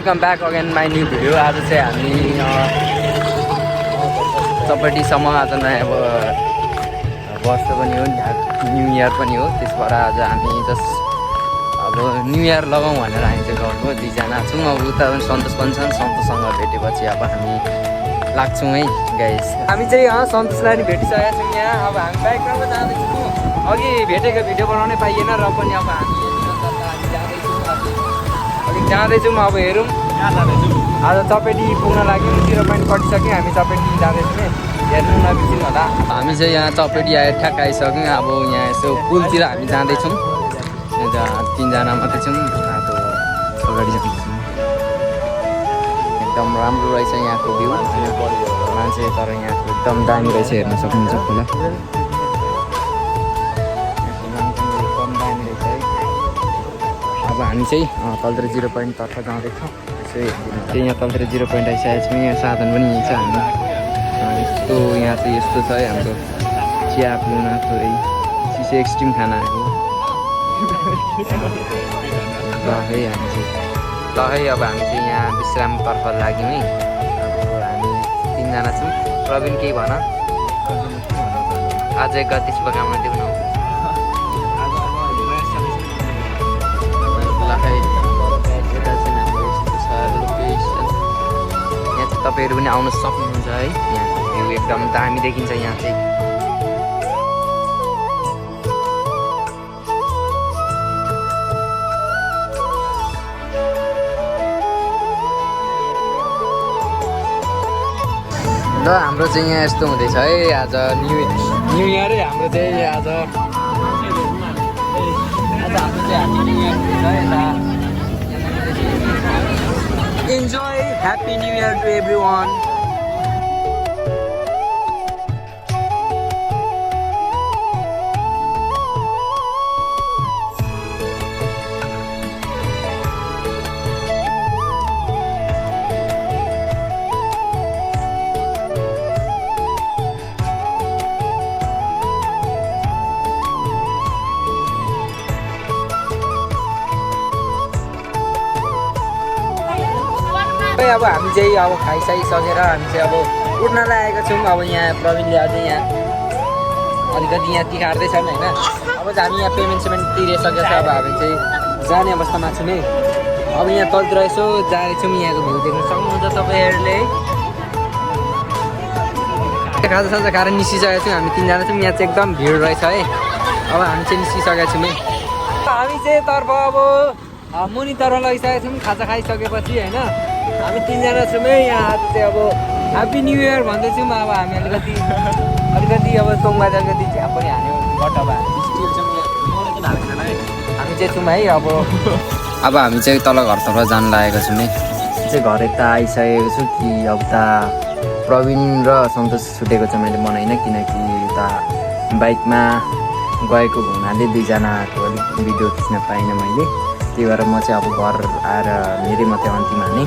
Welcome back again my new video. आज चाहिँ हामी चपटीसम्म आज नयाँ वर्ष पनि हो, न्यू इयर पनि हो। त्यसबाट आज हामी जस्ट अब न्यू इयर लगाउँ भनेर हामी चाहिँ गएको दुईजना छौँ। अब उता पनि सन्तोष पनि छन्, सन्तोषसँग भेटेपछि अब हामी लाग्छौँ है गाइस। हामी चाहिँ सन्तोषलाई नि भेटिसकेका छौँ यहाँ। अब हामी बाइकमा पनि जाँदैछौँ। अघि भेटेको भिडियो बनाउनै पाइएन र पनि अब हामी जाँदैछौँ। अब हेरौँ आज चपेटी पुग्न लाग्यौँ, 0 पोइन्ट कटिसक्यौँ। हामी चपेटी जाँदैछौँ, हेर्नु नबिर्सिनु होला। हामी चाहिँ यहाँ चपेटी आएर ठ्याक्क आइसक्यौँ। अब यहाँ यसो पुलतिर हामी जाँदैछौँ। तीनजना मात्रै छौँ। अगाडि जाँदैछौँ। एकदम राम्रो रहेछ यहाँको भ्यू, मान्छे तर यहाँको एकदम दामी रहेछ, हेर्न सक्नुहुन्छ खोला एकदम दामी रहेछ है। अब हामी चाहिँ तलतिर 0 पोइन्ट तर्फ जाँदैछौँ। यसो चाहिँ यहाँ तलतिर 0 पोइन्ट आइसकेको छौँ। यहाँ साधन पनि यहीँ छ हाम्रो। यस्तो यहाँ चाहिँ यस्तो छ है हाम्रो चिया पिउन थोरै चिसो एक्सट्रिम खानाहरू ल है। हामी चाहिँ ल है अब हामी चाहिँ यहाँ विश्रामतर्फ लाग्यौँ है। अब हामी तीनजना छौँ। प्रवीण केही भन, आज गति शुभकामना देऊ न। तपाईँहरू पनि आउन सक्नुहुन्छ है। यहाँको भ्यू एकदम दामी देखिन्छ यहाँ चाहिँ। ल हाम्रो चाहिँ यहाँ यस्तो हुँदैछ है। आज न्यु इयर है हाम्रो चाहिँ। आज हाम्रो चाहिँ ह्याप्पी न्यु इयर हुँदैछ है। Enjoy Happy New Year to everyone. अब हामी चाहिँ अब खाइसकेर हामी चाहिँ अब उठ्न लागेका छौँ। अब यहाँ प्रवीणले अझै यहाँ अलिकति यहाँ तिखार्दैछन् होइन। अब हामी यहाँ पेमेन्ट तिरिसकेको छ। अब हामी चाहिँ जाने अवस्थामा छौँ है। अब यहाँ तलतिर यसो जाँदैछौँ। यहाँको भ्यू देख्न सक्नुहुन्छ तपाईँहरूले। खाजासाजा खाएर निस्किसकेका छौँ। हामी तीनजना छौँ। यहाँ चाहिँ एकदम भिड रहेछ है। अब हामी चाहिँ निस्किसकेका छौँ है। हामी चाहिँ तर्फ अब मुनितर्फ लगिसकेका छौँ खाजा खाइसकेपछि होइन। हामी तीनजना छौँ है यहाँ। आज चाहिँ अब ह्याप्पी न्यु इयर भन्दैछौँ। अब हामी अलिकति अब तोङबाज अलिकति झ्याप पनि हाल्यो बट अब हामी चाहिँ छौँ है। अब हामी चाहिँ तल घरतर्फ जानु लागेको छौँ है। चाहिँ घर यता आइसकेको छु कि अब त प्रवीण र सन्तोष छुटेको चाहिँ मैले बनाइनँ, किनकि उता बाइकमा गएको हुनाले दुईजनाको अलिक भिडियो खिच्न पाइनँ मैले। त्यही भएर म चाहिँ अब घर आएर मेरै मात्रै अन्तिम हाने।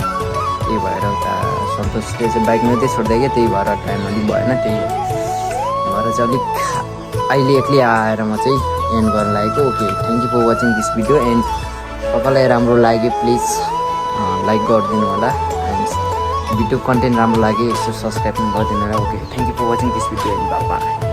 त्यही भएर उता सन्तोषले चाहिँ बाइक मात्रै छोड्दै क्या, त्यही भएर टाइम अलिक भएन। त्यही भएर चाहिँ अलिक अहिले एक्लै आएर म चाहिँ एन्ड गर्न लागेको। Okay, thank you for watching this video. And तपाईँलाई राम्रो लाग्यो प्लिज लाइक गरिदिनु होला। एन्ड भिडियो कन्टेन्ट राम्रो लाग्यो यसो सब्सक्राइब पनि गरिदिनु होला। Okay, thank you for watching this video and bye by.